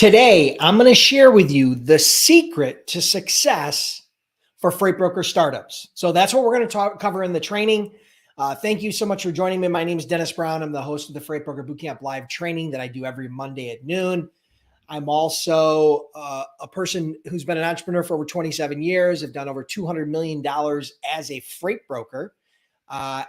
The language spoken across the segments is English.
Today, I'm going to share with you the secret to success for freight broker startups. So that's what we're going to cover in the training. Thank you so much for joining me. My name is Dennis Brown. I'm the host of the Freight Broker Bootcamp live training that I do every Monday at noon. I'm also a person who's been an entrepreneur for over 27 years. I've done over $200 million as a freight broker.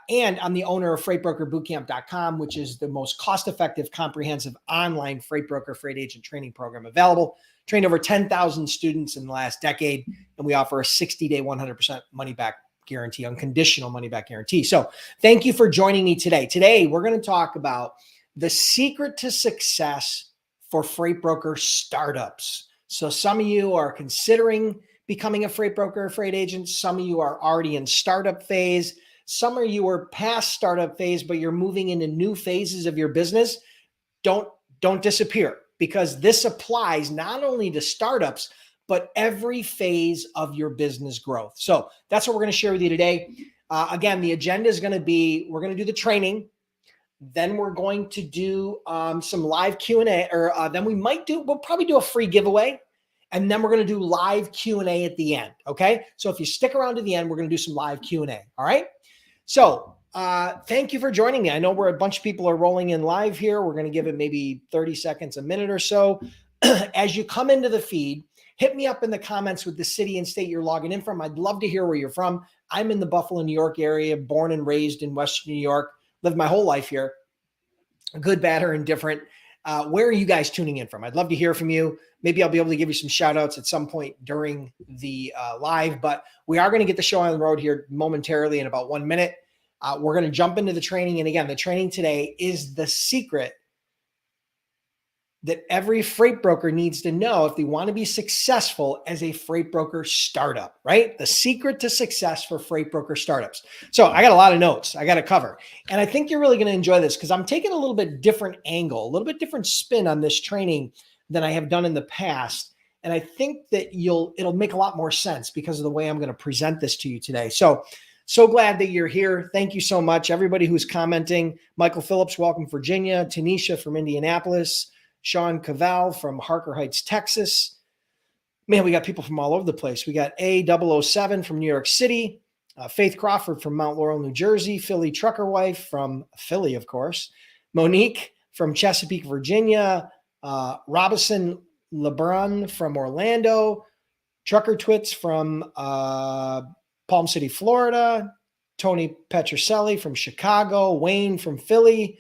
And I'm the owner of freightbrokerbootcamp.com, which is the most cost-effective, comprehensive online freight broker, freight agent training program available. Trained over 10,000 students in the last decade, and we offer a 60-day, 100% money-back guarantee, unconditional money-back guarantee. So thank you for joining me today. Today, we're going to talk about the secret to success for freight broker startups. So some of you are considering becoming a freight broker, freight agent. Some of you are already in startup phase. Some of you are past startup phase, but you're moving into new phases of your business. Don't disappear, because this applies not only to startups, but every phase of your business growth. So that's what we're going to share with you today. Again, the agenda is going to be, we're going to do the training. Then we're going to do some live Q&A, or then we'll probably do a free giveaway. And then we're going to do live Q&A at the end. Okay. So if you stick around to the end, we're going to do some live Q&A. All right. So thank you for joining me. I know a bunch of people are rolling in live here. We're going to give it maybe 30 seconds, a minute or so. As you come into the feed, hit me up in the comments with the city and state you're logging in from. I'd love to hear where you're from. I'm in the Buffalo, New York area, born and raised in Western New York, lived my whole life here, good, bad, or indifferent. Where are you guys tuning in from? I'd love to hear from you. Maybe I'll be able to give you some shout outs at some point during the live, but we are going to get the show on the road here momentarily in about 1 minute. We're going to jump into the training. And again, the training today is the secret that every freight broker needs to know if they want to be successful as a freight broker startup, right? The secret to success for freight broker startups. So I got a lot of notes I got to cover. And I think you're really going to enjoy this, because I'm taking a little bit different angle, a little bit different spin on this training than I have done in the past. And I think that it'll make a lot more sense because of the way I'm going to present this to you today. So glad that you're here. Thank you so much. Everybody who's commenting: Michael Phillips, welcome, Virginia; Tanisha from Indianapolis; Sean Cavell from Harker Heights, Texas. Man, we got people from all over the place. We got A007 from New York City, Faith Crawford from Mount Laurel, New Jersey; Philly Trucker Wife from Philly, of course; Monique from Chesapeake, Virginia; Robinson LeBron from Orlando; Trucker Twits from Palm City, Florida; Tony Petroselli from Chicago; Wayne from Philly.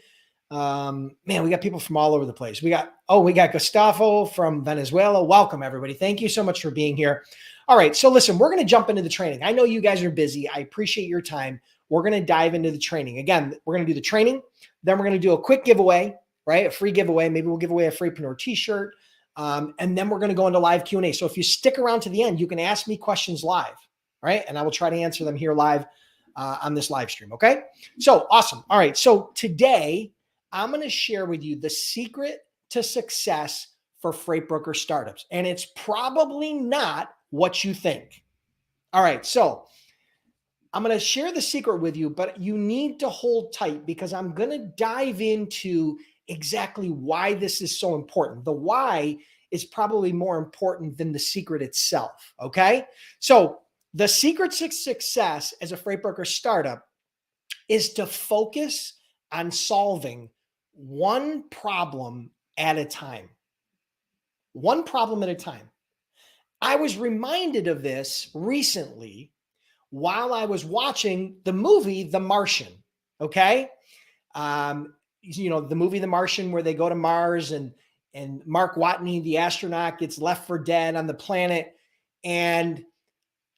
Man, we got people from all over the place. We got Gustavo from Venezuela. Welcome, everybody. Thank you so much for being here. All right. So listen, we're going to jump into the training. I know you guys are busy. I appreciate your time. We're going to dive into the training. Again, we're going to do the training. Then we're going to do a quick giveaway, right? A free giveaway. Maybe we'll give away a Freepreneur t-shirt. And then we're going to go into live Q&A. So if you stick around to the end, you can ask me questions live, right? And I will try to answer them here live on this live stream. Okay. So awesome. All right. So today I'm going to share with you the secret to success for freight broker startups. And it's probably not what you think. All right. So I'm going to share the secret with you, but you need to hold tight, because I'm going to dive into exactly why this is so important. The why is probably more important than the secret itself. Okay. So the secret to success as a freight broker startup is to focus on solving one problem at a time. One problem at a time. I was reminded of this recently while I was watching the movie The Martian. Okay. The movie The Martian, where they go to Mars and Mark Watney, the astronaut, gets left for dead on the planet, and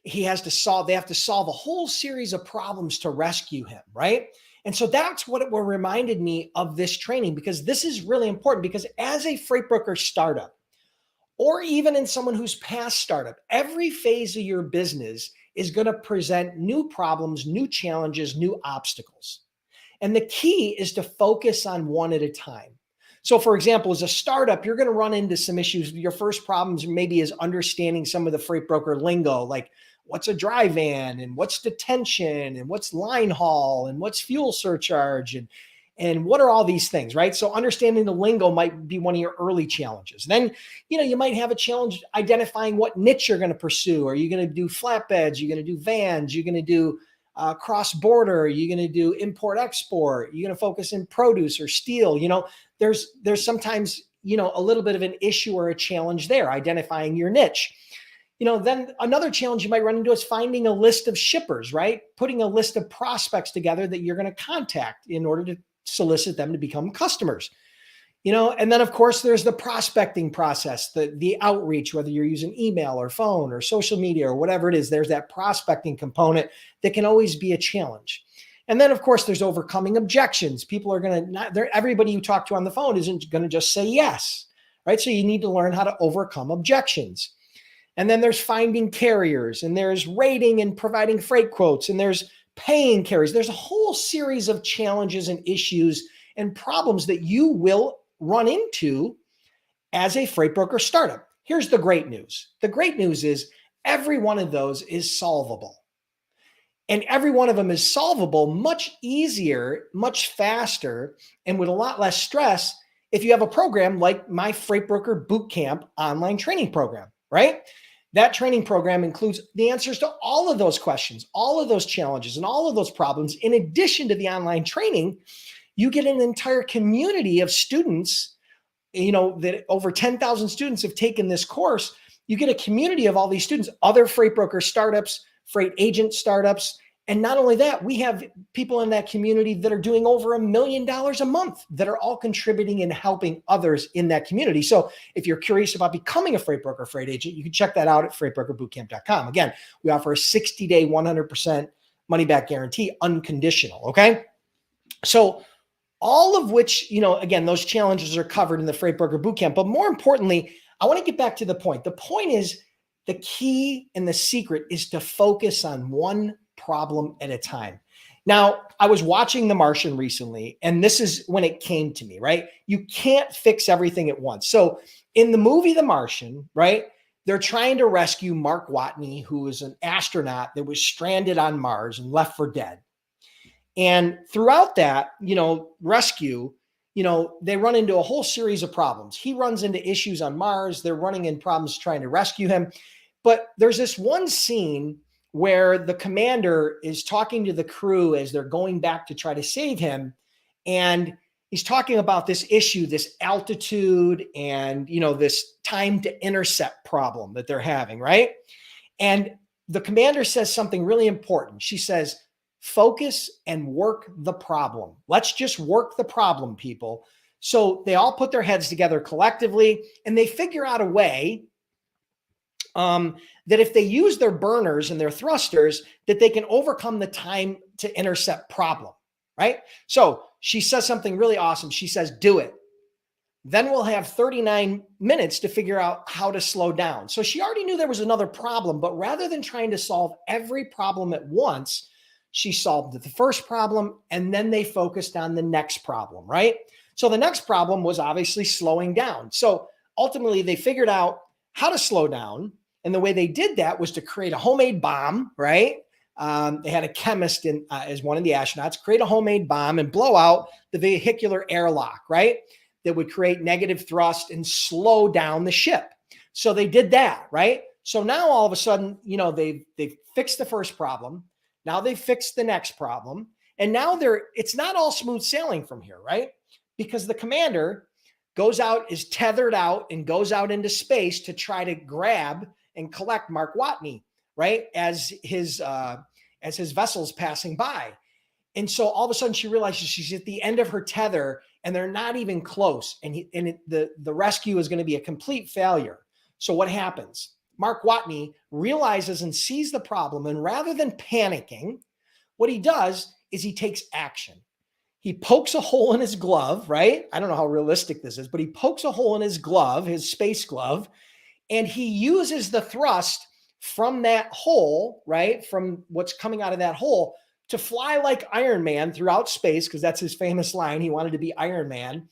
they have to solve a whole series of problems to rescue him, right? And so that's what reminded me of this training, because this is really important, because as a freight broker startup, or even in someone who's past startup, every phase of your business is going to present new problems, new challenges, new obstacles. And the key is to focus on one at a time. So for example, as a startup, you're going to run into some issues. Your first problems maybe is understanding some of the freight broker lingo, like what's a dry van, and what's detention, and what's line haul, and what's fuel surcharge. And what are all these things, right? So understanding the lingo might be one of your early challenges. Then, you might have a challenge identifying what niche you're going to pursue. Are you going to do flatbeds? You're going to do vans? You're going to do cross-border? You're going to do import-export? You're going to focus in produce or steel? There's sometimes, a little bit of an issue or a challenge there, identifying your niche. Then another challenge you might run into is finding a list of shippers, right? Putting a list of prospects together that you're going to contact in order to solicit them to become customers. And then of course there's the prospecting process, the outreach, whether you're using email or phone or social media or whatever it is, there's that prospecting component that can always be a challenge. And then of course there's overcoming objections. People are going to everybody you talk to on the phone isn't going to just say yes, right? So you need to learn how to overcome objections. And then there's finding carriers, and there's rating and providing freight quotes, and there's paying carriers. There's a whole series of challenges and issues and problems that you will run into as a freight broker startup. Here's the great news. The great news is every one of those is solvable. And every one of them is solvable much easier, much faster, and with a lot less stress if you have a program like my Freight Broker Bootcamp online training program, right? That training program includes the answers to all of those questions, all of those challenges, and all of those problems. In addition to the online training, you get an entire community of students, that over 10,000 students have taken this course. You get a community of all these students, other freight broker startups, freight agent startups. And not only that, we have people in that community that are doing over $1 million a month that are all contributing and helping others in that community. So if you're curious about becoming a freight broker, freight agent, you can check that out at freightbrokerbootcamp.com. Again, we offer a 60-day, 100% money back guarantee, unconditional. Okay. So all of which, again, those challenges are covered in the Freight Broker Bootcamp. But more importantly, I want to get back to the point. The point is the key and the secret is to focus on one problem at a time. Now, I was watching The Martian recently, and this is when it came to me, right? You can't fix everything at once. So in the movie The Martian, right, they're trying to rescue Mark Watney, who is an astronaut that was stranded on Mars and left for dead. And throughout that, rescue, they run into a whole series of problems. He runs into issues on Mars. They're running into problems trying to rescue him. But there's this one scene where the commander is talking to the crew as they're going back to try to save him. And he's talking about this issue, this altitude and, this time to intercept problem that they're having, right? And the commander says something really important. She says, focus and work the problem. Let's just work the problem, people. So they all put their heads together collectively and they figure out a way that if they use their burners and their thrusters, that they can overcome the time to intercept problem, right? So she says something really awesome. She says, do it. Then we'll have 39 minutes to figure out how to slow down. So she already knew there was another problem, but rather than trying to solve every problem at once, she solved the first problem and then they focused on the next problem, right? So the next problem was obviously slowing down. So ultimately they figured out how to slow down. And the way they did that was to create a homemade bomb, right? They had a chemist as one of the astronauts create a homemade bomb and blow out the vehicular airlock, right? That would create negative thrust and slow down the ship. So they did that, right? So now all of a sudden, they've fixed the first problem. Now they've fixed the next problem. And now it's not all smooth sailing from here, right? Because the commander is tethered out and goes out into space to try to grab and collect Mark Watney, right? As his vessel's passing by. And so all of a sudden she realizes she's at the end of her tether and they're not even close. And the rescue is going to be a complete failure. So what happens? Mark Watney realizes and sees the problem. And rather than panicking, what he does is he takes action. He pokes a hole in his glove, right? I don't know how realistic this is, but he pokes a hole in his glove, his space glove, and he uses the thrust from that hole, right? From what's coming out of that hole to fly like Iron Man throughout space, because that's his famous line. He wanted to be Iron Man.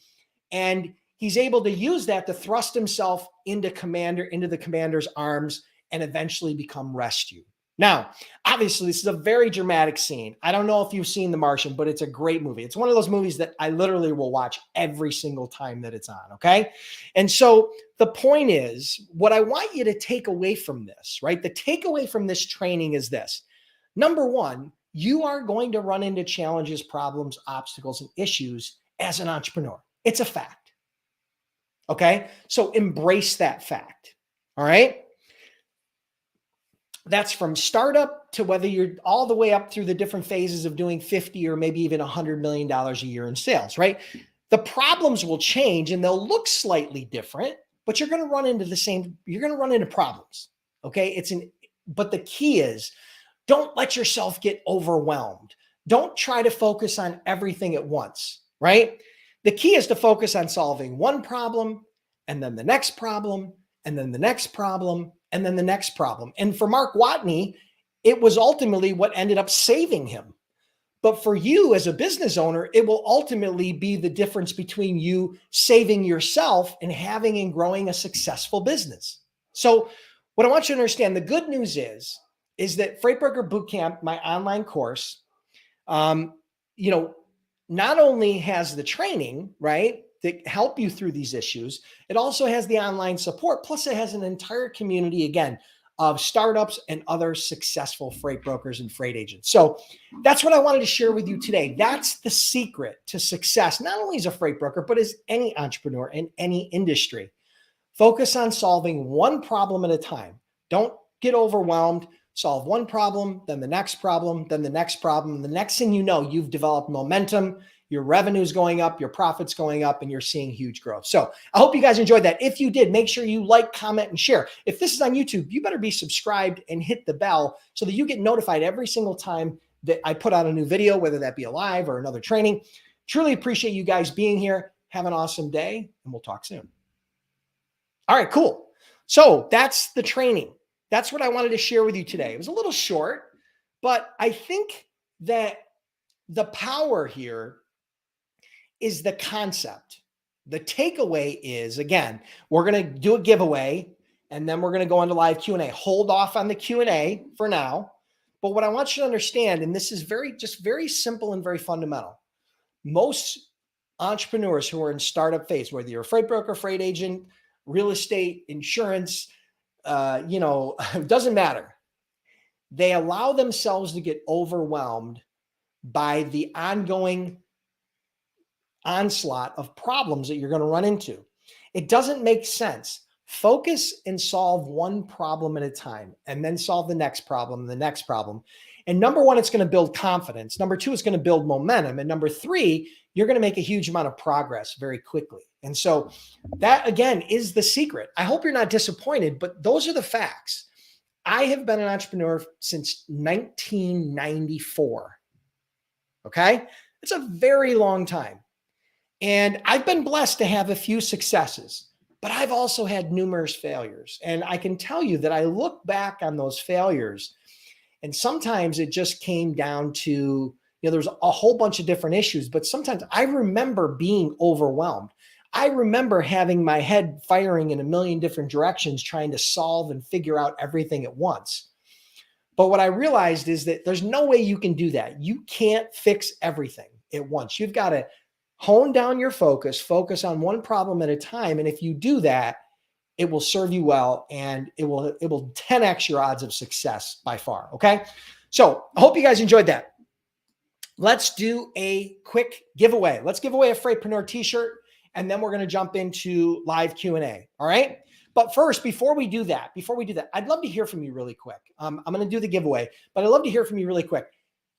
And he's able to use that to thrust himself into the commander's arms and eventually become rescued. Now, obviously, this is a very dramatic scene. I don't know if you've seen The Martian, but it's a great movie. It's one of those movies that I literally will watch every single time that it's on. Okay. And so the point is, what I want you to take away from this, right? The takeaway from this training is this. Number one, you are going to run into challenges, problems, obstacles, and issues as an entrepreneur. It's a fact. Okay. So embrace that fact. All right. That's from startup to whether you're all the way up through the different phases of doing 50 or maybe even $100 million a year in sales, right? The problems will change and they'll look slightly different, but you're going to run into you're going to run into problems. Okay. But the key is don't let yourself get overwhelmed. Don't try to focus on everything at once, right? The key is to focus on solving one problem and then the next problem and then the next problem and then the next problem. And for Mark Watney, it was ultimately what ended up saving him. But for you as a business owner, it will ultimately be the difference between you saving yourself and having and growing a successful business. So what I want you to understand, the good news is that Freight Broker Bootcamp, my online course, not only has the training, right, that help you through these issues, it also has the online support. Plus it has an entire community, again, of startups and other successful freight brokers and freight agents. So that's what I wanted to share with you today. That's the secret to success, not only as a freight broker, but as any entrepreneur in any industry. Focus on solving one problem at a time. Don't get overwhelmed. Solve one problem, then the next problem, then the next problem. The next thing you know, you've developed momentum, your revenue's going up, your profit's going up, and you're seeing huge growth. So I hope you guys enjoyed that. If you did, make sure you like, comment, and share. If this is on YouTube, you better be subscribed and hit the bell so that you get notified every single time that I put out a new video, whether that be a live or another training. Truly appreciate you guys being here. Have an awesome day, and we'll talk soon. All right, cool. So that's the training. That's what I wanted to share with you today. It was a little short, but I think that the power here is the concept. The takeaway is, again, we're going to do a giveaway and then we're going to go into live Q&A. Hold off on the Q&A for now. But what I want you to understand, and this is very simple and very fundamental. Most entrepreneurs who are in startup phase, whether you're a freight broker, freight agent, real estate, insurance, it doesn't matter. They allow themselves to get overwhelmed by the ongoing onslaught of problems that you're going to run into. It doesn't make sense. Focus and solve one problem at a time, and then solve the next problem, the next problem. And number one, it's going to build confidence. Number two, it's going to build momentum. And number three, you're going to make a huge amount of progress very quickly. And so that, again, is the secret. I hope you're not disappointed, but those are the facts. I have been an entrepreneur since 1994. Okay? It's a very long time. And I've been blessed to have a few successes, but I've also had numerous failures. And I can tell you that I look back on those failures, and sometimes it just came down to, there's a whole bunch of different issues, but sometimes I remember being overwhelmed. I remember having my head firing in a million different directions, trying to solve and figure out everything at once. But what I realized is that there's no way you can do that. You can't fix everything at once. You've got to hone down your focus on one problem at a time. And if you do that, it will serve you well, and it will 10x your odds of success by far. Okay. So I hope you guys enjoyed that. Let's do a quick giveaway. Let's give away a Freightpreneur t-shirt, and then we're going to jump into live Q&A. All right. But first, before we do that, I'd love to hear from you really quick. I'm going to do the giveaway, but I'd love to hear from you really quick.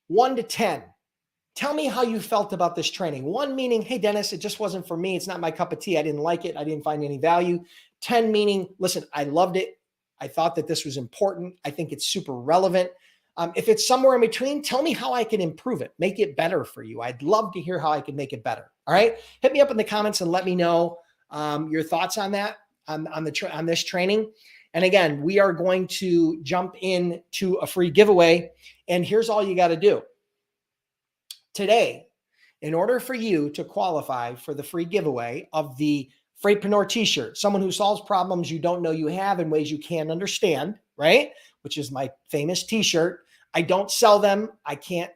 1 to 10. Tell me how you felt about this training. 1 meaning, hey, Dennis, it just wasn't for me. It's not my cup of tea. I didn't like it. I didn't find any value. 10 meaning, listen, I loved it. I thought that this was important. I think it's super relevant. If it's somewhere in between, tell me how I can improve it, make it better for you. I'd love to hear how I can make it better. All right. Hit me up in the comments and let me know your thoughts on that, on this training. And again, we are going to jump into a free giveaway. And here's all you got to do. Today, in order for you to qualify for the free giveaway of the Freightpreneur t-shirt, someone who solves problems you don't know you have in ways you can't understand, right? Which is my famous t-shirt. I don't sell them. I can't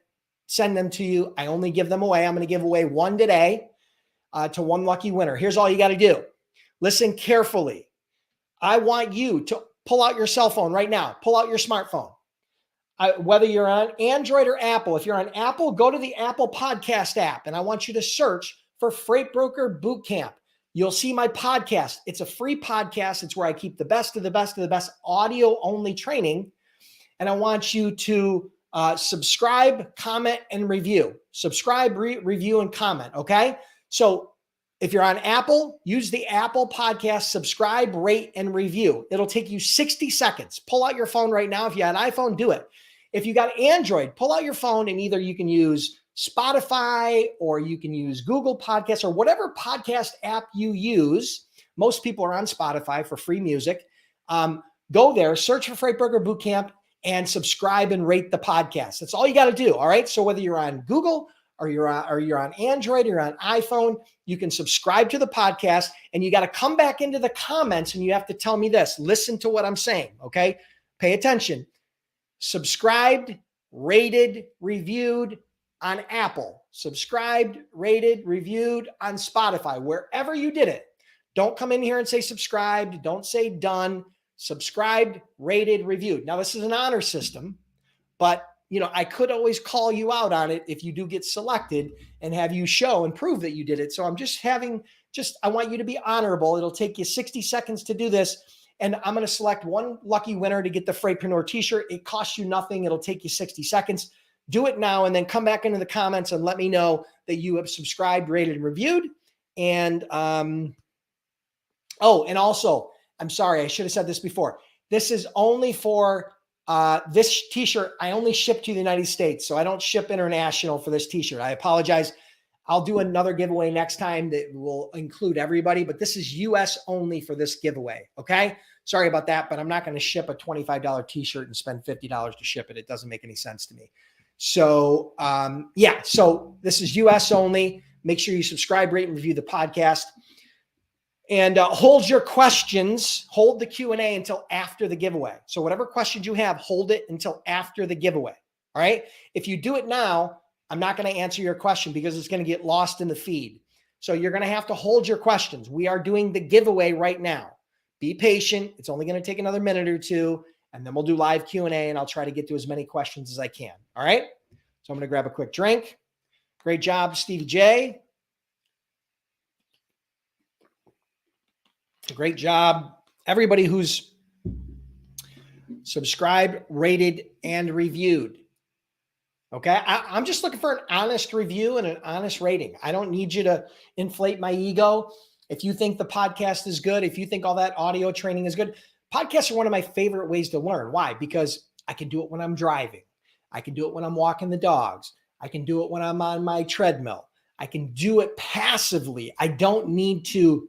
send them to you. I only give them away. I'm going to give away one today to one lucky winner. Here's all you got to do. Listen carefully. I want you to pull out your cell phone right now. Pull out your smartphone. Whether you're on Android or Apple, if you're on Apple, go to the Apple Podcast app, and I want you to search for Freight Broker Bootcamp. You'll see my podcast. It's a free podcast. It's where I keep the best of the best of the best audio-only training, and I want you to subscribe, comment, and review. Subscribe, review, and comment, okay? So if you're on Apple, use the Apple Podcast, subscribe, rate, and review. It'll take you 60 seconds. Pull out your phone right now. If you have an iPhone, do it. If you got Android, pull out your phone, and either you can use Spotify or you can use Google Podcasts or whatever podcast app you use. Most people are on Spotify for free music. Go there, search for Freight Broker Bootcamp, and subscribe and rate the podcast. That's all you got to do. All right. So whether you're on Google or you're on Android, or you're on iPhone, you can subscribe to the podcast, and you got to come back into the comments and you have to tell me this. Listen to what I'm saying. Okay. Pay attention. Subscribed, rated, reviewed on Apple, subscribed, rated, reviewed on Spotify, wherever you did it. Don't come in here and say subscribed. Don't say done. Subscribed, rated, reviewed. Now, this is an honor system, but I could always call you out on it if you do get selected and have you show and prove that you did it. So I'm I want you to be honorable. It'll take you 60 seconds to do this. And I'm going to select one lucky winner to get the Freightpreneur t-shirt. It costs you nothing. It'll take you 60 seconds. Do it now, and then come back into the comments and let me know that you have subscribed, rated, and reviewed. And, and also, I'm sorry, I should have said this before. This is only for this t-shirt. I only ship to the United States, so I don't ship international for this t-shirt. I apologize. I'll do another giveaway next time that will include everybody, but this is US only for this giveaway. Okay. Sorry about that, but I'm not going to ship a $25 t-shirt and spend $50 to ship it. It doesn't make any sense to me. So, so this is US only. Make sure you subscribe, rate, and review the podcast. And hold your questions, hold the Q&A until after the giveaway. So whatever questions you have, hold it until after the giveaway. All right. If you do it now, I'm not going to answer your question because it's going to get lost in the feed. So you're going to have to hold your questions. We are doing the giveaway right now. Be patient. It's only going to take another minute or two, and then we'll do live Q&A, and I'll try to get to as many questions as I can. All right. So I'm going to grab a quick drink. Great job, Stevie J. Great job. Everybody who's subscribed, rated, and reviewed. Okay. I'm just looking for an honest review and an honest rating. I don't need you to inflate my ego. If you think the podcast is good, if you think all that audio training is good, podcasts are one of my favorite ways to learn. Why? Because I can do it when I'm driving. I can do it when I'm walking the dogs. I can do it when I'm on my treadmill. I can do it passively. I don't need to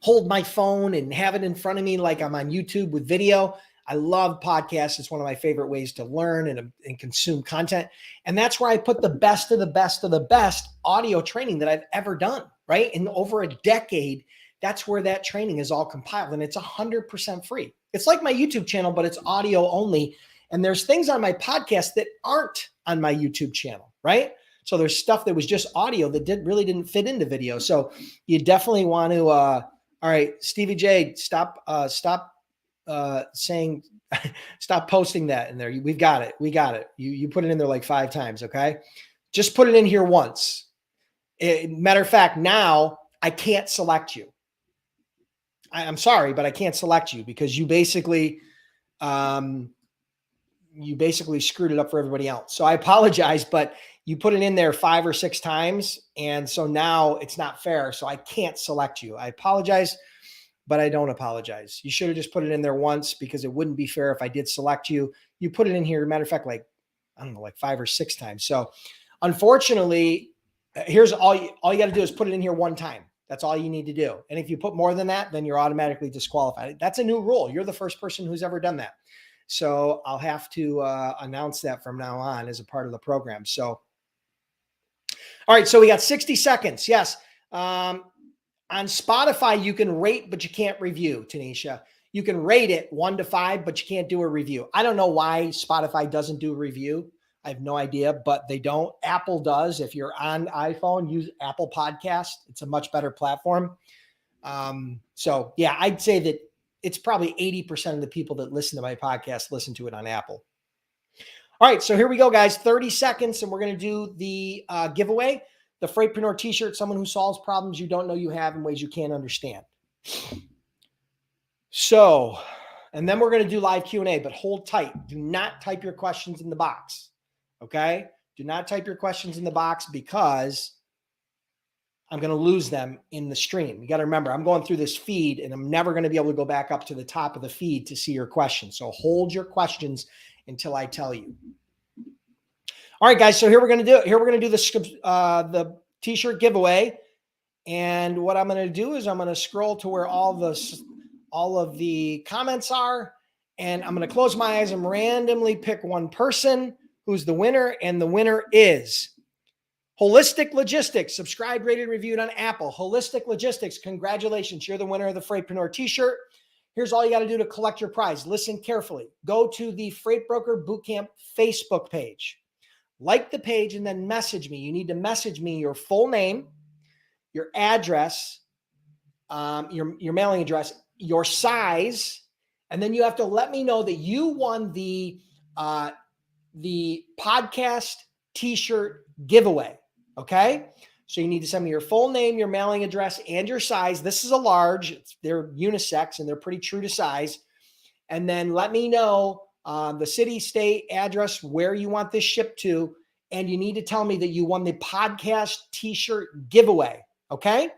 hold my phone and have it in front of me like I'm on YouTube with video. I love podcasts. It's one of my favorite ways to learn and consume content. And that's where I put the best of the best of the best audio training that I've ever done, right? In over a decade, that's where that training is all compiled, and it's 100% free. It's like my YouTube channel, but it's audio only. And there's things on my podcast that aren't on my YouTube channel, right? So there's stuff that was just audio that really didn't fit into video. So you definitely want to, all right, Stevie J, stop saying, stop posting that in there. We've got it. We got it. You put it in there like 5 times. Okay. Just put it in here once. Matter of fact, now I can't select you. I'm sorry, but I can't select you because you basically screwed it up for everybody else. So I apologize, but you put it in there 5 or 6 times. And so now it's not fair. So I can't select you. I apologize, but I don't apologize. You should have just put it in there once because it wouldn't be fair if I did select you. You put it in here, matter of fact, like 5 or 6 times. So unfortunately, here's all you got to do is put it in here one time. That's all you need to do. And if you put more than that, then you're automatically disqualified. That's a new rule. You're the first person who's ever done that. So I'll have to announce that from now on as a part of the program. So, all right. So we got 60 seconds. Yes. On Spotify, you can rate, but you can't review, Tanisha. You can rate it 1 to 5, but you can't do a review. I don't know why Spotify doesn't do a review. I have no idea, but they don't. Apple does. If you're on iPhone, use Apple Podcast. It's a much better platform. So yeah, I'd say that it's probably 80% of the people that listen to my podcast listen to it on Apple. All right, so here we go, guys. 30 seconds, and we're going to do the giveaway. The Freightpreneur T-shirt, someone who solves problems you don't know you have in ways you can't understand. So, and then we're going to do live Q&A, but hold tight. Do not type your questions in the box, okay? Do not type your questions in the box because I'm going to lose them in the stream. You got to remember, I'm going through this feed, and I'm never going to be able to go back up to the top of the feed to see your questions. So hold your questions until I tell you. All right, guys. So here we're going to do it. Here we're going to do the T-shirt giveaway. And what I'm going to do is I'm going to scroll to where all of the comments are, and I'm going to close my eyes and randomly pick one person who's the winner, and the winner is Holistic Logistics. Subscribed, rated, reviewed on Apple. Holistic Logistics, congratulations. You're the winner of the Freightpreneur T-shirt. Here's all you got to do to collect your prize. Listen carefully. Go to the Freight Broker Bootcamp Facebook page. Like the page and then message me. You need to message me your full name, your address, your mailing address, your size, and then you have to let me know that you won the podcast T-shirt giveaway. Okay. So you need to send me your full name, your mailing address, and your size. This is a large. They're unisex and they're pretty true to size. And then let me know the city, state, address, where you want this shipped to. And you need to tell me that you won the podcast T-shirt giveaway. Okay.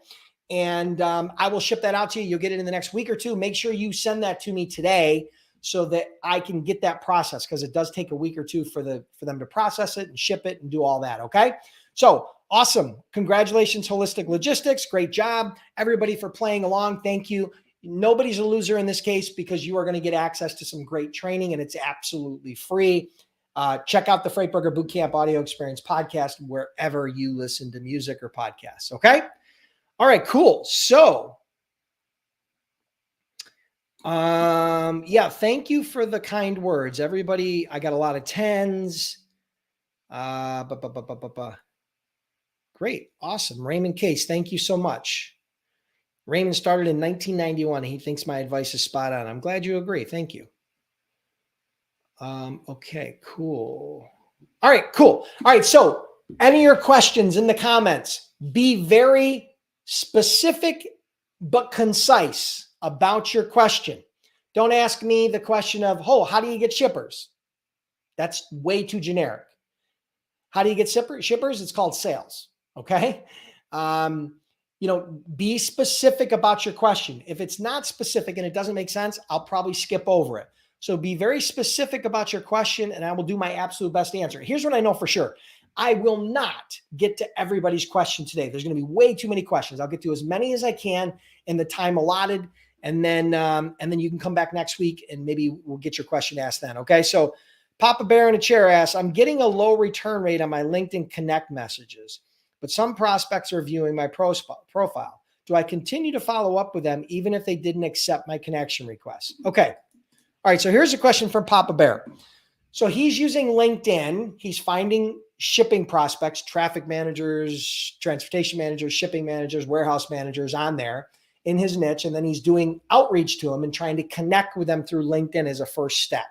And I will ship that out to you. You'll get it in the next week or two. Make sure you send that to me today so that I can get that process, because it does take a week or two for them to process it and ship it and do all that. Okay. So awesome. Congratulations, Holistic Logistics. Great job. Everybody for playing along. Thank you. Nobody's a loser in this case because you are going to get access to some great training, and it's absolutely free. Check out the Freight Broker Bootcamp Audio Experience podcast wherever you listen to music or podcasts. Okay. All right, cool. So, yeah, thank you for the kind words, everybody. I got a lot of 10s. Great. Awesome. Raymond Case, thank you so much. Raymond started in 1991. He thinks my advice is spot on. I'm glad you agree. Thank you. Okay, cool. All right, cool. All right. So any of your questions in the comments, be very specific but concise about your question. Don't ask me the question of, oh, how do you get shippers? That's way too generic. How do you get shippers? It's called sales. Okay. Be specific about your question. If it's not specific and it doesn't make sense, I'll probably skip over it. So be very specific about your question, and I will do my absolute best to answer. Here's what I know for sure. I will not get to everybody's question today. There's going to be way too many questions. I'll get to as many as I can in the time allotted. And then you can come back next week and maybe we'll get your question asked then. Okay. So Papa Bear in a chair asks, I'm getting a low return rate on my LinkedIn Connect messages, but some prospects are viewing my profile. Do I continue to follow up with them even if they didn't accept my connection request? Okay. All right. So here's a question from Papa Bear. So he's using LinkedIn. He's finding shipping prospects, traffic managers, transportation managers, shipping managers, warehouse managers on there in his niche. And then he's doing outreach to them and trying to connect with them through LinkedIn as a first step.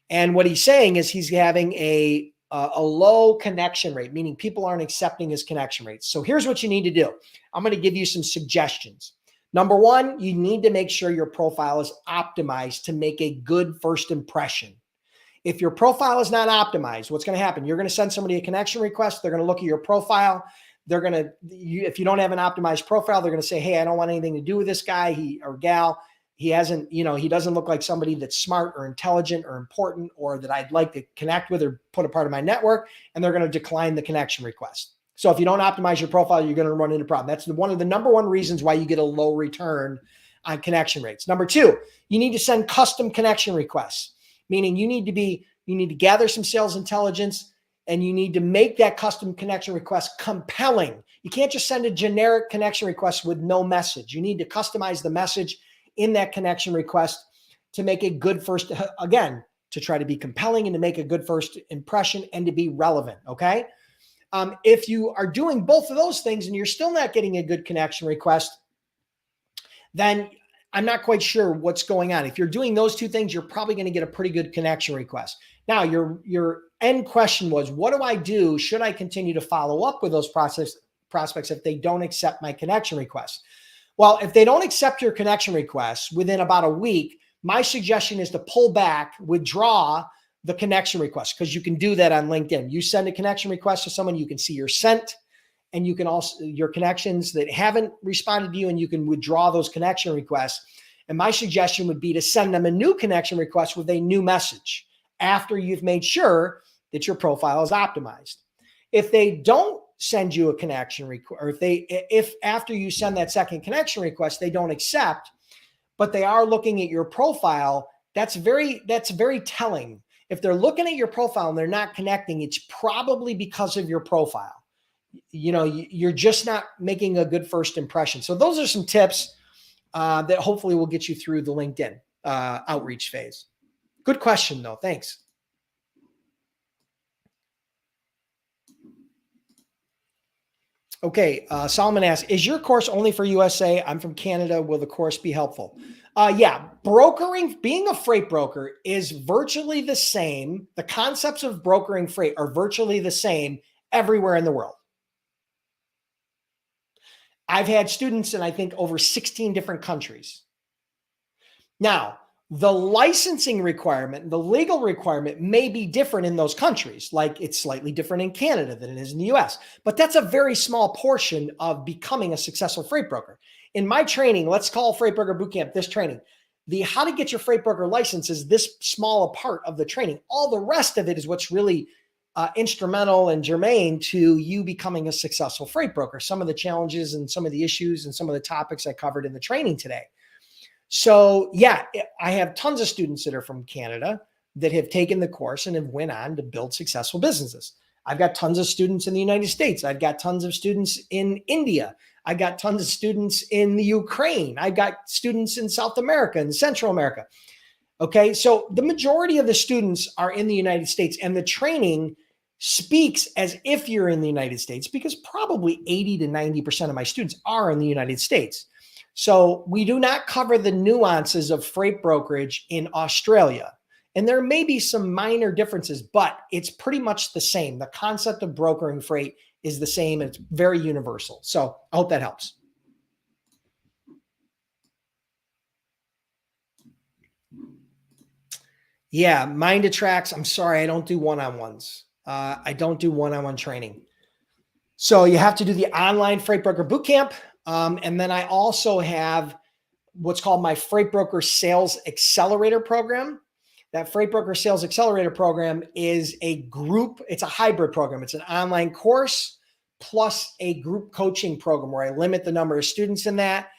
And what he's saying is he's having a low connection rate, meaning people aren't accepting his connection rates. So here's what you need to do. I'm going to give you some suggestions. Number one, you need to make sure your profile is optimized to make a good first impression. If your profile is not optimized, what's going to happen? You're going to send somebody a connection request. They're going to look at your profile. They're going to, if you don't have an optimized profile, they're going to say, hey, I don't want anything to do with this guy or gal. He hasn't, he doesn't look like somebody that's smart or intelligent or important or that I'd like to connect with or put a part of my network. And they're going to decline the connection request. So if you don't optimize your profile, you're going to run into a problem. That's one of the number one reasons why you get a low return on connection rates. Number two, you need to send custom connection requests, meaning you need to gather some sales intelligence and you need to make that custom connection request compelling. You can't just send a generic connection request with no message. You need to customize the message in that connection request to make a good first, again, to try to be compelling and to make a good first impression and to be relevant. Okay. If you are doing both of those things and you're still not getting a good connection request, then I'm not quite sure what's going on. If you're doing those two things, you're probably going to get a pretty good connection request. Now, your end question was, what do I do? Should I continue to follow up with those prospects if they don't accept my connection request? Well, if they don't accept your connection request within about a week, my suggestion is to pull back, withdraw the connection request, because you can do that on LinkedIn. You send a connection request to someone, you can see your sent, and you can also, your connections that haven't responded to you, and you can withdraw those connection requests. And my suggestion would be to send them a new connection request with a new message after you've made sure that your profile is optimized. If they don't send you a connection request, or if after you send that second connection request, they don't accept, but they are looking at your profile, that's very telling. If they're looking at your profile and they're not connecting, it's probably because of your profile. You know, you're just not making a good first impression. So those are some tips that hopefully will get you through the LinkedIn outreach phase. Good question though. Thanks. Okay. Solomon asks, is your course only for USA? I'm from Canada. Will the course be helpful? Yeah. Brokering, being a freight broker is virtually the same. The concepts of brokering freight are virtually the same everywhere in the world. I've had students in, I think, over 16 different countries. Now, the licensing requirement, the legal requirement may be different in those countries. Like it's slightly different in Canada than it is in the US, but that's a very small portion of becoming a successful freight broker. In my training, let's call Freight Broker Bootcamp this training. The how to get your freight broker license is this small a part of the training. All the rest of it is what's really instrumental and germane to you becoming a successful freight broker. Some of the challenges and some of the issues and some of the topics I covered in the training today. So yeah, I have tons of students that are from Canada that have taken the course and have went on to build successful businesses. I've got tons of students in the United States. I've got tons of students in India. I got tons of students in the Ukraine. I got students in South America and Central America. Okay. So the majority of the students are in the United States, and the training speaks as if you're in the United States, because probably 80 to 90% of my students are in the United States. So we do not cover the nuances of freight brokerage in Australia. And there may be some minor differences, but it's pretty much the same. The concept of brokering freight is the same, and it's very universal. So I hope that helps. Yeah, Mind Attracts. I'm sorry, I don't do one-on-ones. I don't do one-on-one training. So you have to do the online Freight Broker Bootcamp. And then I also have what's called my Freight Broker Sales Accelerator program. That Freight Broker Sales Accelerator program is a group, it's a hybrid program. It's an online course plus a group coaching program where I limit the number of students in that.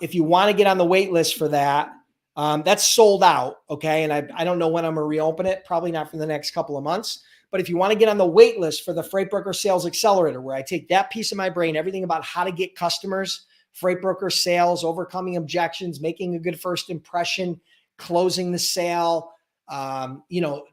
If you want to get on the wait list for that, that's sold out. Okay. And I don't know when I'm going to reopen it, probably not for the next couple of months. But if you want to get on the wait list for the Freight Broker Sales Accelerator, where I take that piece of my brain, everything about how to get customers, freight broker sales, overcoming objections, making a good first impression, closing the sale, you know,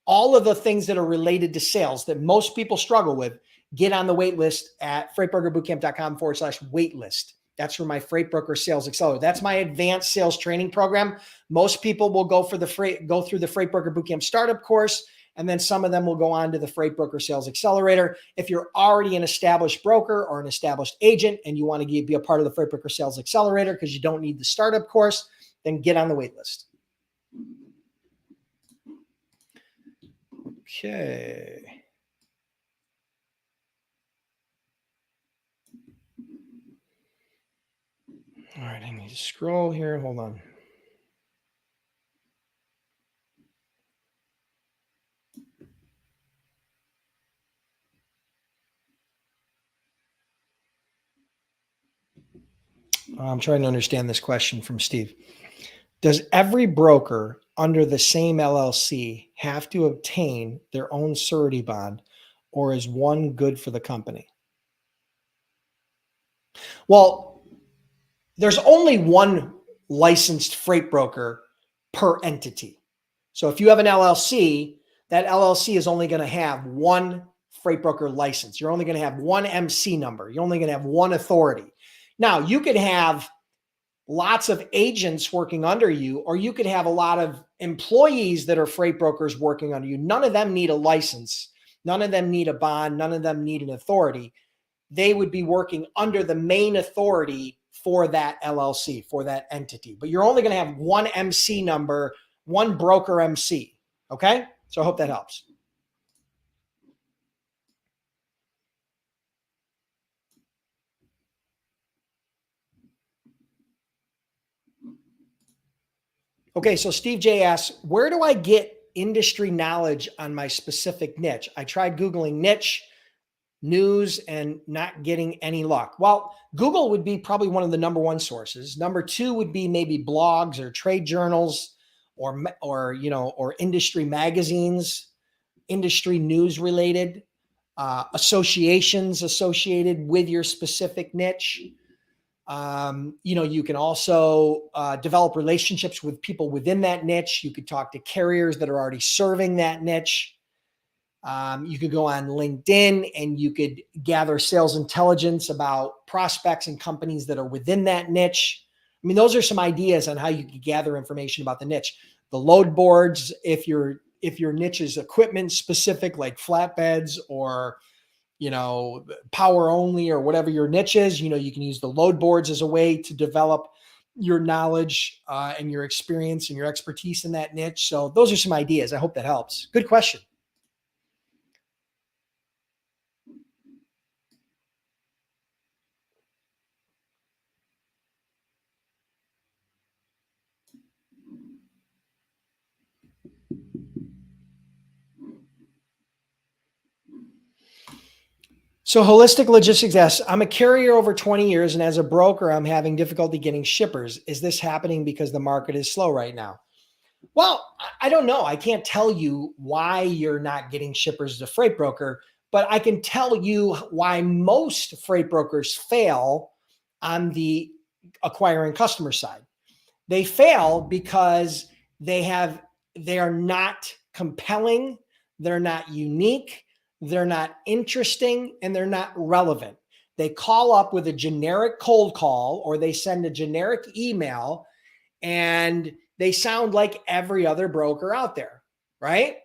all of the things that are related to sales that most people struggle with, get on the wait list at freightbrokerbootcamp.com/waitlist. That's for my Freight Broker Sales Accelerator. That's my advanced sales training program. Most people will go through the Freight Broker Bootcamp startup course, and then some of them will go on to the Freight Broker Sales Accelerator. If you're already an established broker or an established agent and you want to be a part of the Freight Broker Sales Accelerator because you don't need the startup course, then get on the wait list. Okay. All right, I need to scroll here. Hold on. I'm trying to understand this question from Steve. Does every broker under the same LLC have to obtain their own surety bond, or is one good for the company? Well, there's only one licensed freight broker per entity. So if you have an LLC, that LLC is only going to have one freight broker license. You're only going to have one MC number. You're only going to have one authority. Now, you could have lots of agents working under you, or you could have a lot of employees that are freight brokers working under you. None of them need a license. None of them need a bond. None of them need an authority. They would be working under the main authority for that LLC, for that entity. But you're only going to have one MC number, one broker MC. Okay? So I hope that helps. Okay, so Steve J asks, where do I get industry knowledge on my specific niche? I tried Googling niche news and not getting any luck. Well, Google would be probably one of the number one sources. Number two would be maybe blogs or trade journals or industry magazines, industry news related, associations associated with your specific niche. You can also develop relationships with people within that niche. You could talk to carriers that are already serving that niche. You could go on LinkedIn and you could gather sales intelligence about prospects and companies that are within that niche. I mean, those are some ideas on how you could gather information about the niche. The load boards, if your niche is equipment specific, like flatbeds or power only or whatever your niche is, you can use the load boards as a way to develop your knowledge and your experience and your expertise in that niche. So those are some ideas. I hope that helps. Good question. So Holistic Logistics asks, I'm a carrier over 20 years, and as a broker, I'm having difficulty getting shippers. Is this happening because the market is slow right now? Well, I don't know. I can't tell you why you're not getting shippers as a freight broker, but I can tell you why most freight brokers fail on the acquiring customer side. They fail because they are not compelling, they're not unique, they're not interesting, and they're not relevant. They call up with a generic cold call or they send a generic email and they sound like every other broker out there, right?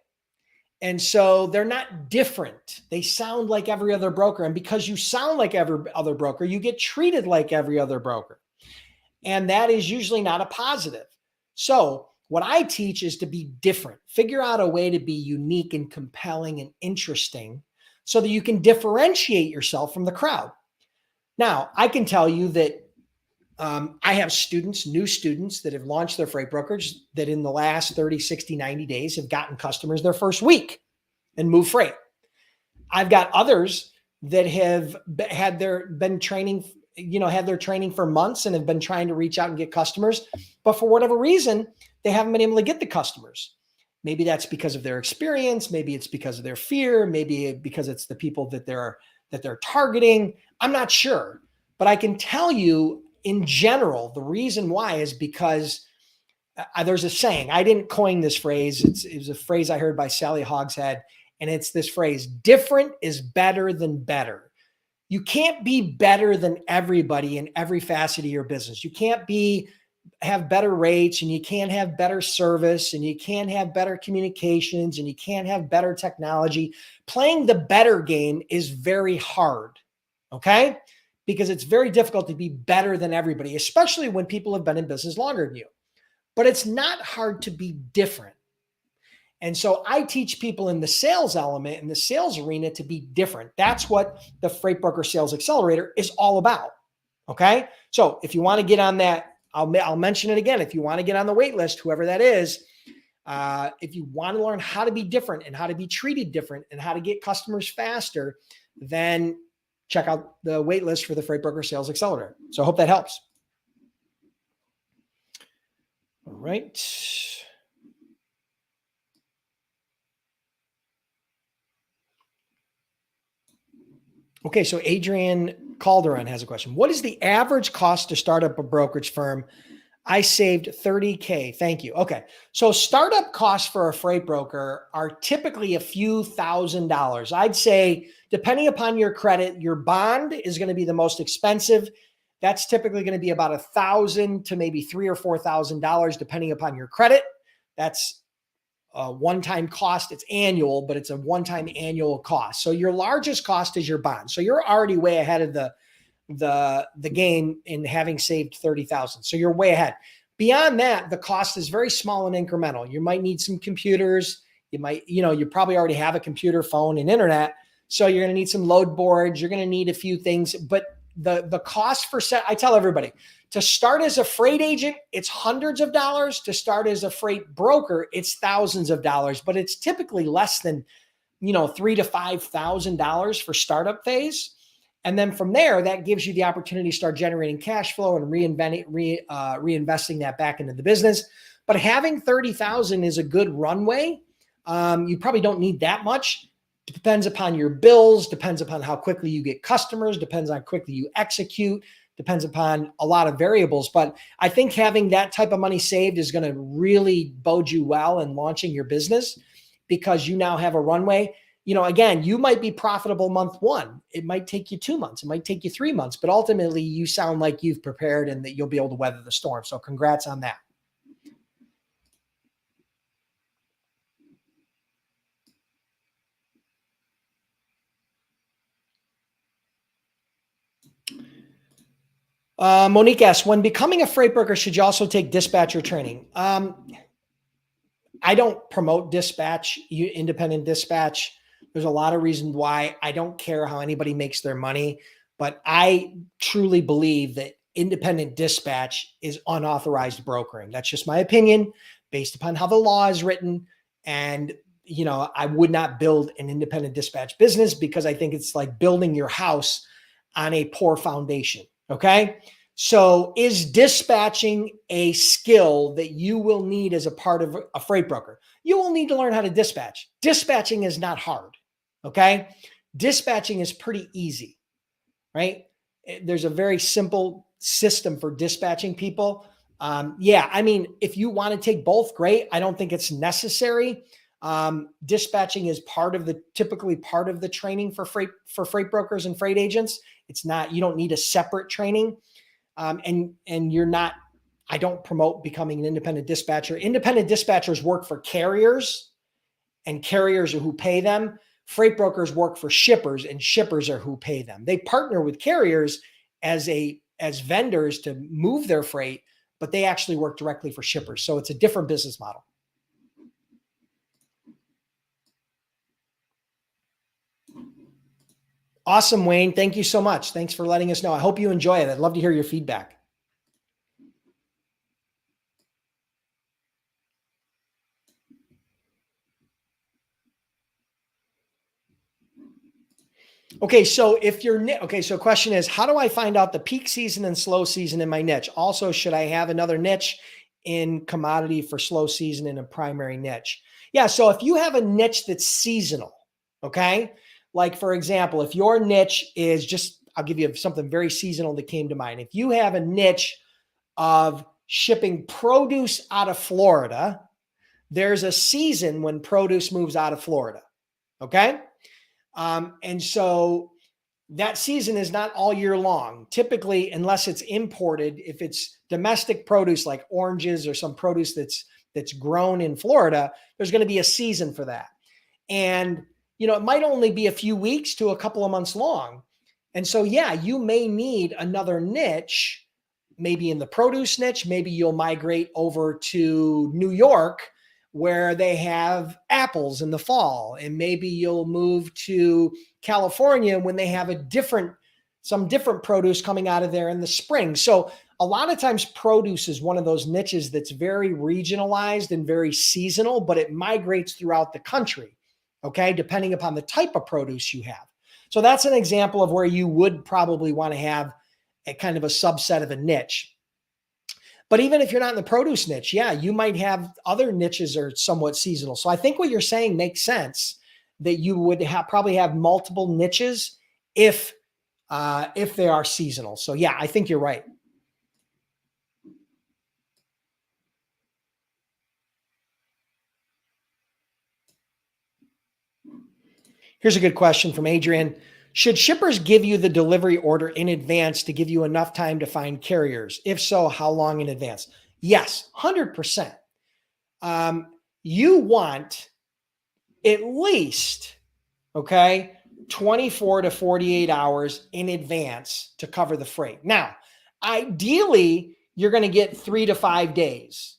And so they're not different. They sound like every other broker. And because you sound like every other broker, you get treated like every other broker. And that is usually not a positive. So what I teach is to be different. Figure out a way to be unique and compelling and interesting so that you can differentiate yourself from the crowd. Now, I can tell you that I have new students that have launched their freight brokerage that in the last 30, 60, 90 days have gotten customers their first week and moved freight. I've got others that have had their training for months and have been trying to reach out and get customers. But for whatever reason, they haven't been able to get the customers. Maybe that's because of their experience. Maybe it's because of their fear. Maybe because it's the people that they're targeting. I'm not sure, but I can tell you in general, the reason why is because there's a saying. I didn't coin this phrase. It was a phrase I heard by Sally Hogshead, and it's this phrase: different is better than better. You can't be better than everybody in every facet of your business. You can't have better rates, and you can't have better service, and you can't have better communications, and you can't have better technology. Playing the better game is very hard, okay? Because it's very difficult to be better than everybody, especially when people have been in business longer than you. But it's not hard to be different. And so I teach people in the sales element, in the sales arena, to be different. That's what the Freight Broker Sales Accelerator is all about. Okay. So if you want to get on that, I'll mention it again. If you want to get on the wait list, whoever that is, if you want to learn how to be different and how to be treated different and how to get customers faster, then check out the wait list for the Freight Broker Sales Accelerator. So I hope that helps. All right. Okay, so Adrian Calderon has a question. What is the average cost to start up a brokerage firm? I saved 30K. Thank you. Okay. So startup costs for a freight broker are typically a few $1,000s. I'd say, depending upon your credit, your bond is going to be the most expensive. That's typically going to be about $1,000 to maybe $3,000 or $4,000, depending upon your credit. That's a one-time cost. It's annual, but it's a one-time annual cost. So your largest cost is your bond. So you're already way ahead of the game in having saved 30,000. So you're way ahead. Beyond that, the cost is very small and incremental. You might need some computers. You might, you probably already have a computer, phone, and internet. So you're going to need some load boards. You're going to need a few things, but the cost for I tell everybody to start as a freight agent, it's hundreds of dollars. To start as a freight broker, it's thousands of dollars, but it's typically less than, $3,000 to $5,000 for startup phase. And then from there, that gives you the opportunity to start generating cash flow and reinvesting that back into the business. But having 30,000 is a good runway. You probably don't need that much. It depends upon your bills, depends upon how quickly you get customers, depends on how quickly you execute, depends upon a lot of variables. But I think having that type of money saved is going to really bode you well in launching your business, because you now have a runway. Again, you might be profitable month one. It might take you 2 months. It might take you 3 months, but ultimately you sound like you've prepared and that you'll be able to weather the storm. So congrats on that. Monique asks, when becoming a freight broker, should you also take dispatcher training? I don't promote independent dispatch. There's a lot of reasons why. I don't care how anybody makes their money, but I truly believe that independent dispatch is unauthorized brokering. That's just my opinion based upon how the law is written. And, I would not build an independent dispatch business because I think it's like building your house on a poor foundation. Okay. So is dispatching a skill that you will need as a part of a freight broker? You will need to learn how to dispatch. Dispatching is not hard. Okay. Dispatching is pretty easy, right? There's a very simple system for dispatching people. If you want to take both, great. I don't think it's necessary. Dispatching is typically part of the training for freight brokers and freight agents. It's not, you don't need a separate training. I don't promote becoming an independent dispatcher. Independent dispatchers work for carriers, and carriers are who pay them. Freight brokers work for shippers, and shippers are who pay them. They partner with carriers as vendors to move their freight, but they actually work directly for shippers. So it's a different business model. Awesome, Wayne. Thank you so much. Thanks for letting us know. I hope you enjoy it. I'd love to hear your feedback. Okay, so so question is, how do I find out the peak season and slow season in my niche? Also, should I have another niche in commodity for slow season and a primary niche? Yeah, so if you have a niche that's seasonal, okay? Like for example, if your niche is I'll give you something very seasonal that came to mind. If you have a niche of shipping produce out of Florida, there's a season when produce moves out of Florida, okay? And so that season is not all year long. Typically, unless it's imported, if it's domestic produce like oranges or some produce that's grown in Florida, there's going to be a season for that. And, it might only be a few weeks to a couple of months long. And so, yeah, you may need another niche, maybe in the produce niche. Maybe you'll migrate over to New York where they have apples in the fall. And maybe you'll move to California when they have some different produce coming out of there in the spring. So a lot of times produce is one of those niches that's very regionalized and very seasonal, but it migrates throughout the country, okay, depending upon the type of produce you have. So that's an example of where you would probably want to have a kind of a subset of a niche. But even if you're not in the produce niche, yeah, you might have other niches are somewhat seasonal. So I think what you're saying makes sense, that you would probably have multiple niches if they are seasonal. So yeah, I think you're right. Here's a good question from Adrian. Should shippers give you the delivery order in advance to give you enough time to find carriers? If so, how long in advance? Yes, 100%. You want at least, okay, 24 to 48 hours in advance to cover the freight. Now, ideally, you're going to get 3 to 5 days.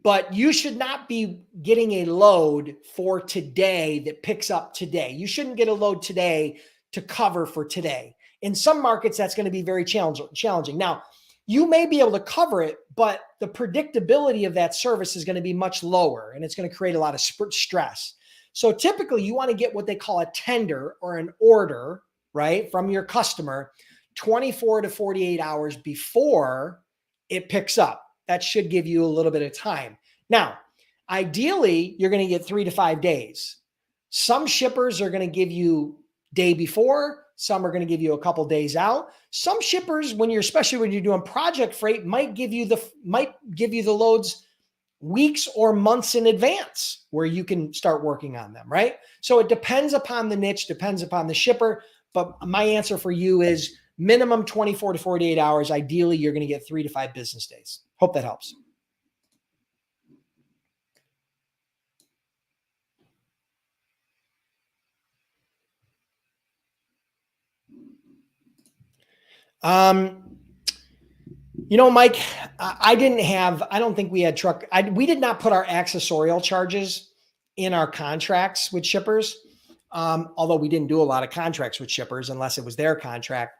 But you should not be getting a load for today that picks up today. You shouldn't get a load today to cover for today. In some markets, that's going to be very challenging. Now, you may be able to cover it, but the predictability of that service is going to be much lower, and it's going to create a lot of stress. So typically, you want to get what they call a tender or an order, right, from your customer 24 to 48 hours before it picks up. That should give you a little bit of time. Now, ideally, you're going to get 3 to 5 days. Some shippers are going to give you day before. Some are going to give you a couple days out. Some shippers, especially when you're doing project freight, might give you the loads weeks or months in advance where you can start working on them, right? So it depends upon the niche, depends upon the shipper. But my answer for you is minimum 24 to 48 hours. Ideally, you're going to get 3 to 5 business days. Hope that helps. Mike, I don't think we had we did not put our accessorial charges in our contracts with shippers. Although we didn't do a lot of contracts with shippers unless it was their contract.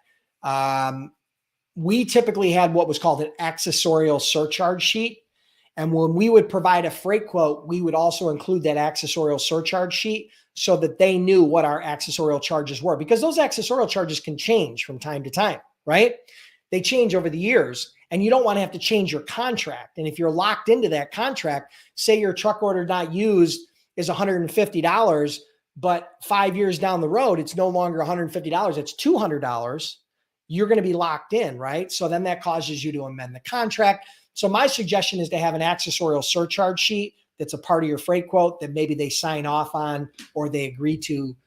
We typically had what was called an accessorial surcharge sheet. And when we would provide a freight quote, we would also include that accessorial surcharge sheet so that they knew what our accessorial charges were, because those accessorial charges can change from time to time, right? They change over the years, and you don't want to have to change your contract. And if you're locked into that contract, say your truck order not used is $150, but 5 years down the road, it's no longer $150, it's $200. You're going to be locked in, right? So then that causes you to amend the contract. So my suggestion is to have an accessorial surcharge sheet that's a part of your freight quote that maybe they sign off on or they agree to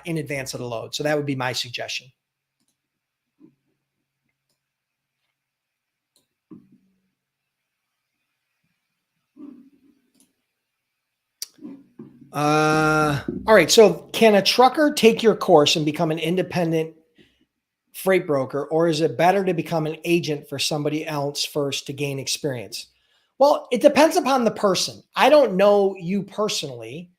in advance of the load. So that would be my suggestion. All right. So can a trucker take your course and become an independent freight broker, or is it better to become an agent for somebody else first to gain experience? Well, it depends upon the person. I don't know you personally,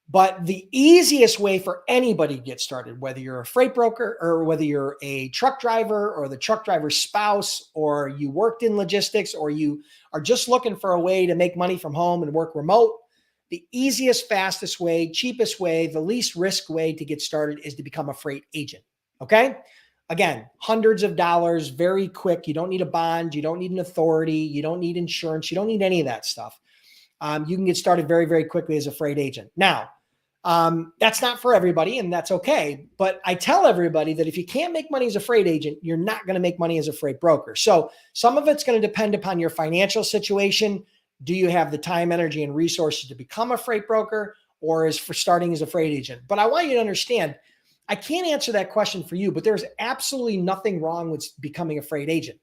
but the easiest way for anybody to get started, whether you're a freight broker or whether you're a truck driver or the truck driver's spouse, or you worked in logistics, or you are just looking for a way to make money from home and work remote, the easiest, fastest way, cheapest way, the least risk way to get started is to become a freight agent. Okay. Again, hundreds of dollars, very quick. You don't need a bond. You don't need an authority. You don't need insurance. You don't need any of that stuff. You can get started very, very quickly as a freight agent. Now, that's not for everybody, and that's okay. But I tell everybody that if you can't make money as a freight agent, you're not going to make money as a freight broker. So some of it's going to depend upon your financial situation. Do you have the time, energy, and resources to become a freight broker, or is for starting as a freight agent? But I want you to understand, I can't answer that question for you, but there's absolutely nothing wrong with becoming a freight agent.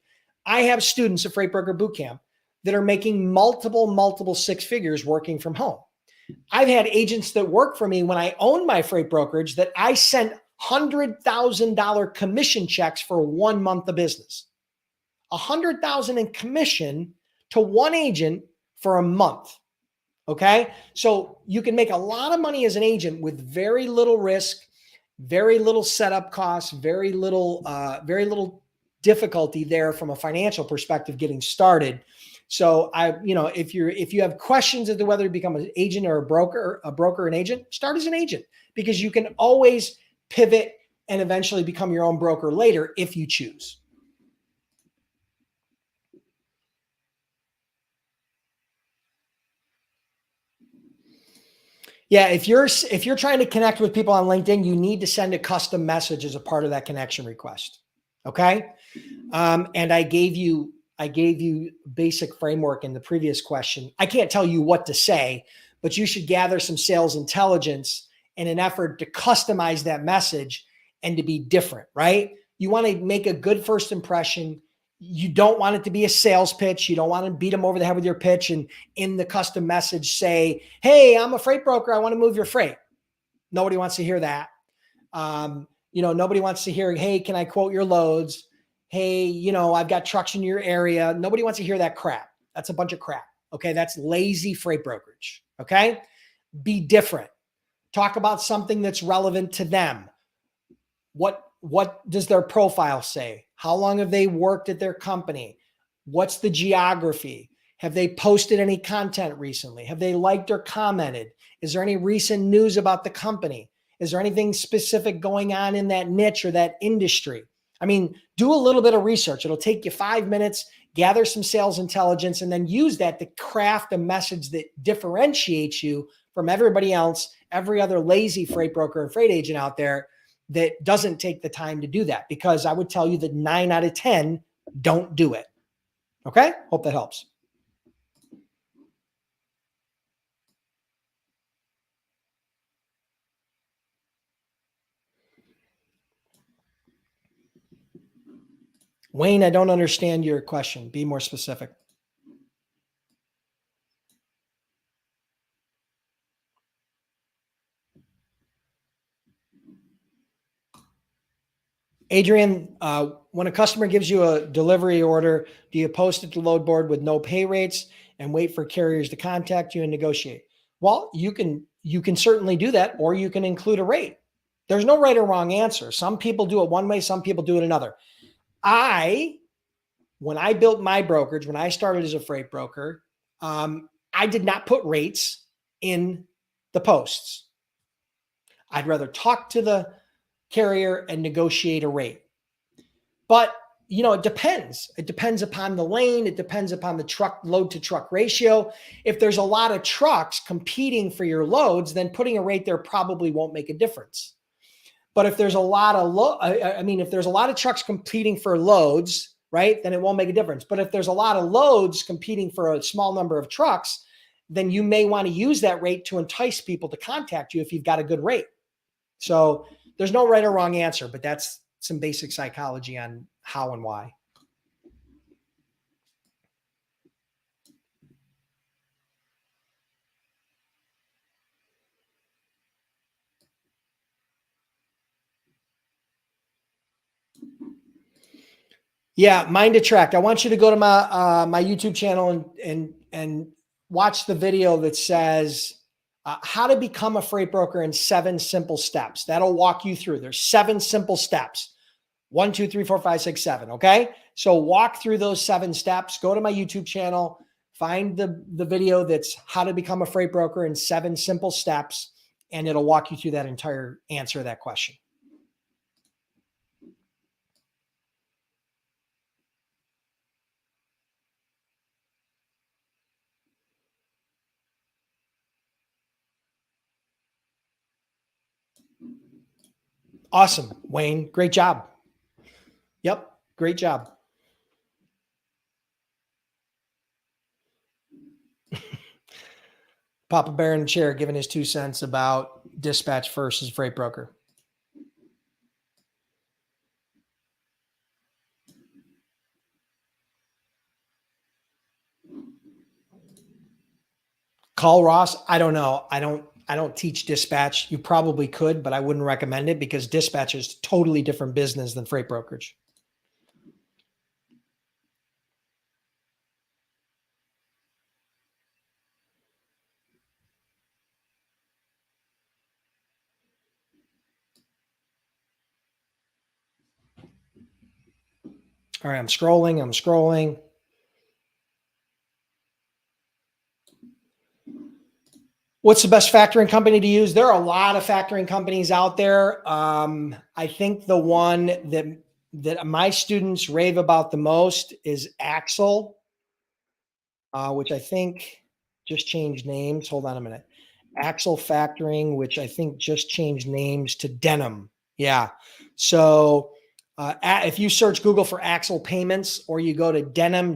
I have students at Freight Broker Bootcamp that are making multiple six figures working from home. I've had agents that work for me when I owned my freight brokerage that I sent $100,000 commission checks for 1 month of business. $100,000 in commission to one agent for a month. Okay. So you can make a lot of money as an agent with very little risk, very little setup costs, very little difficulty there from a financial perspective getting started. So if you have questions as to whether to become an agent or a broker, an agent, start as an agent, because you can always pivot and eventually become your own broker later if you choose. Yeah, if you're trying to connect with people on LinkedIn, you need to send a custom message as a part of that connection request. Okay. And I gave you basic framework in the previous question. I can't tell you what to say, but you should gather some sales intelligence in an effort to customize that message and to be different, right? You want to make a good first impression. You don't want it to be a sales pitch. You don't want to beat them over the head with your pitch and in the custom message say, hey, I'm a freight broker. I want to move your freight. Nobody wants to hear that. Nobody wants to hear, hey, can I quote your loads? Hey, I've got trucks in your area. Nobody wants to hear that crap. That's a bunch of crap. Okay. That's lazy freight brokerage. Okay. Be different. Talk about something that's relevant to them. What does their profile say? How long have they worked at their company? What's the geography? Have they posted any content recently? Have they liked or commented? Is there any recent news about the company? Is there anything specific going on in that niche or that industry? I mean, do a little bit of research. It'll take you 5 minutes, gather some sales intelligence, and then use that to craft a message that differentiates you from everybody else, every other lazy freight broker and freight agent out there that doesn't take the time to do that, because I would tell you that 9 out of 10 don't do it. Okay. Hope that helps. Wayne, I don't understand your question. Be more specific. Adrian, when a customer gives you a delivery order, do you post it to load board with no pay rates and wait for carriers to contact you and negotiate? Well, you can certainly do that, or you can include a rate. There's no right or wrong answer. Some people do it one way, some people do it another. When I built my brokerage, when I started as a freight broker, I did not put rates in the posts. I'd rather talk to the carrier and negotiate a rate. But, it depends. It depends upon the lane. It depends upon the truck load to truck ratio. If there's a lot of trucks competing for your loads, then putting a rate there probably won't make a difference. But if there's a lot of trucks competing for loads, right, then it won't make a difference. But if there's a lot of loads competing for a small number of trucks, then you may want to use that rate to entice people to contact you if you've got a good rate. So there's no right or wrong answer, but that's some basic psychology on how and why. Yeah, Mind Attract. I want you to go to my YouTube channel and watch the video that says how to become a freight broker in 7 simple steps. That'll walk you through. There's 7 simple steps. 1, 2, 3, 4, 5, 6, 7. Okay. So walk through those 7 steps, go to my YouTube channel, find the video that's how to become a freight broker in 7 simple steps, and it'll walk you through that entire answer to that question. Awesome, Wayne. Great job. Yep. Great job. Papa Bear in the chair giving his 2 cents about dispatch versus freight broker. Call Ross. I don't know. I don't teach dispatch. You probably could, but I wouldn't recommend it because dispatch is totally different business than freight brokerage. All right, I'm scrolling. What's the best factoring company to use? There are a lot of factoring companies out there. I think the one that my students rave about the most is Axle, which I think just changed names. Hold on a minute. Axle Factoring, which I think just changed names to Denim. Yeah. So if you search Google for Axle Payments or you go to denim.com,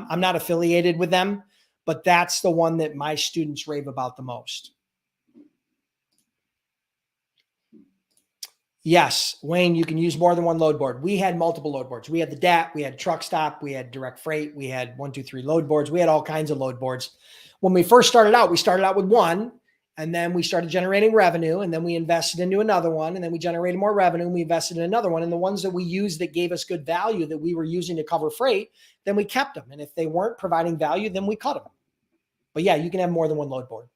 I'm not affiliated with them, but that's the one that my students rave about the most. Yes, Wayne, you can use more than one load board. We had multiple load boards. We had the DAT, we had truck stop, we had direct freight, we had 1, 2, 3 load boards. We had all kinds of load boards. When we first started out, we started out with one, and then we started generating revenue, and then we invested into another one, and then we generated more revenue, and we invested in another one. And the ones that we used that gave us good value that we were using to cover freight, then we kept them. And if they weren't providing value, then we cut them. But yeah, you can have more than one load board.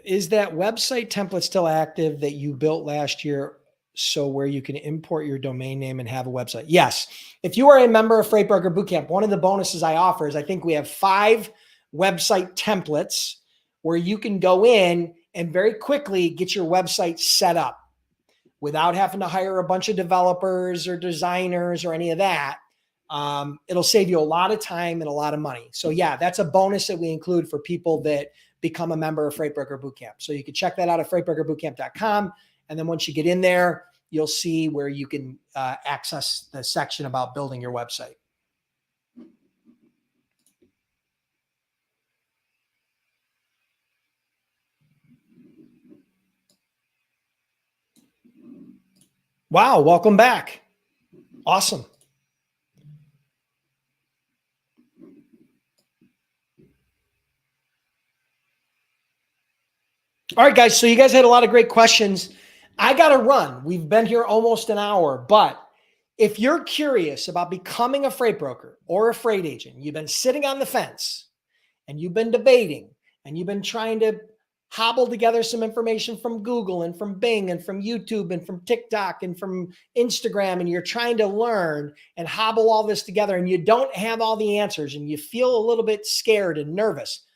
Is that website template still active that you built last year? So where you can import your domain name and have a website? Yes. If you are a member of Freight Broker Bootcamp, one of the bonuses I offer is I think we have 5 website templates where you can go in and very quickly get your website set up without having to hire a bunch of developers or designers or any of that. It'll save you a lot of time and a lot of money. So yeah, that's a bonus that we include for people that become a member of Freight Broker Bootcamp. So you can check that out at freightbrokerbootcamp.com. And then once you get in there, you'll see where you can access the section about building your website. Wow, welcome back. Awesome. All right, guys. So you guys had a lot of great questions. I got to run. We've been here almost an hour, but if you're curious about becoming a freight broker or a freight agent, you've been sitting on the fence and you've been debating and you've been trying to hobble together some information from Google and from Bing and from YouTube and from TikTok and from Instagram, and you're trying to learn and hobble all this together and you don't have all the answers and you feel a little bit scared and nervous,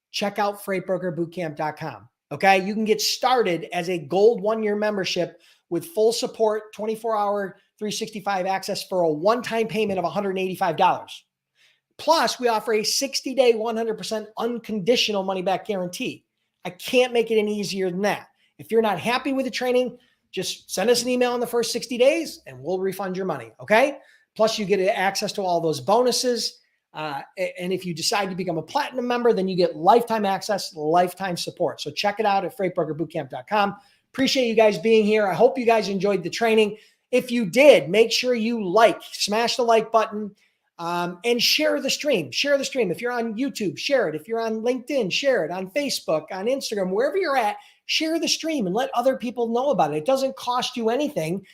check out freightbrokerbootcamp.com. Okay. You can get started as a gold 1-year membership with full support, 24-hour, 365 access for a one-time payment of $185. Plus, we offer a 60-day, 100% unconditional money-back guarantee. I can't make it any easier than that. If you're not happy with the training, just send us an email in the first 60 days and we'll refund your money. Okay. Plus, you get access to all those bonuses. And if you decide to become a platinum member, then you get lifetime access, lifetime support. So check it out at freightbrokerbootcamp.com. Appreciate you guys being here. I hope you guys enjoyed the training. If you did, make sure you smash the like button, and share the stream. Share the stream. If you're on YouTube, share it. If you're on LinkedIn, share it. On Facebook, on Instagram, wherever you're at, share the stream and let other people know about it. It doesn't cost you anything.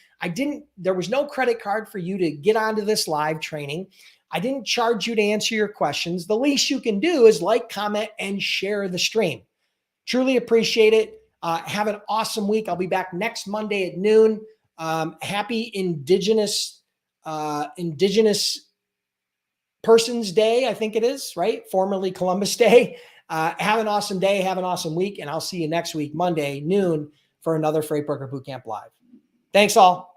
There was no credit card for you to get onto this live training. I didn't charge you to answer your questions. The least you can do is like, comment, and share the stream. Truly appreciate it. Have an awesome week. I'll be back next Monday at noon. Happy Indigenous Persons Day, I think it is, right? Formerly Columbus Day. Have an awesome day. Have an awesome week. And I'll see you next week, Monday, noon, for another Freight Broker Bootcamp Live. Thanks all.